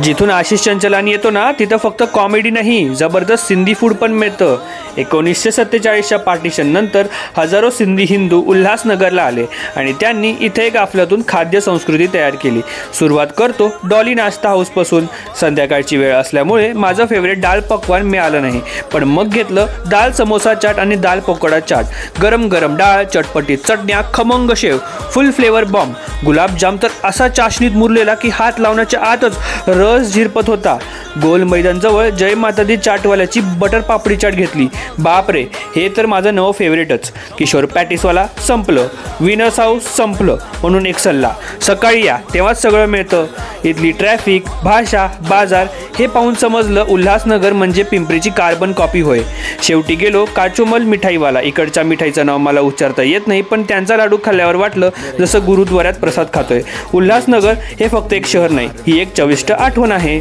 जिथून आशिष चंचलानी येतो ना तिथं फक्त कॉमेडी नाही, जबरदस्त सिंधी फूड पण मिळतं। 1947च्या पार्टिशन नंतर हजारो सिंधी हिंदू उल्हासनगरला आले आणि त्यांनी इथे एक आपल्यातून खाद्य संस्कृती तयार केली। सुरुवात करतो डॉली नाश्ता हाऊसपासून। संध्याकाळची वेळ असल्यामुळे माझं फेवरेट दाल पकवान मिळालं नाही, पण मग घेतलं दाल समोसा चाट आणि दाल पकोडा चाट। गरम गरम डाळ, चटपटीत चटण्या, खमंग शेव, फुल फ्लेवर बॉम्ब। गुलाबजाम तर असा चाशनीत मुरलेला की हात लावण्याच्या आतच रस झिरपत होता। गोल मैदान जवळ जय माता दी चाटवाल्याची बटर पापडी चाट घेतली। बाप रे, हे तर माझं नवं फेवरेटच। किशोर पॅटिसवाला संपलं, विनर्स हाऊस संपलं, म्हणून एक सल्ला, सकाळी या तेव्हाच सगळं मिळतं। इथली ट्रॅफिक, भाषा, बाजार हे पाहून समजलं उल्हासनगर म्हणजे पिंपरीची कार्बन कॉपी होय। शेवटी गेलो काचोमल मिठाईवाला। इकडच्या मिठाईचं नाव मला उच्चारता येत नाही, पण त्यांचा लाडू खाल्ल्यावर वाटलं जसं गुरुद्वाऱ्यात प्रसाद खातोय। उल्हासनगर हे फक्त एक शहर नाही, ही एक चविष्ट आठवण आहे।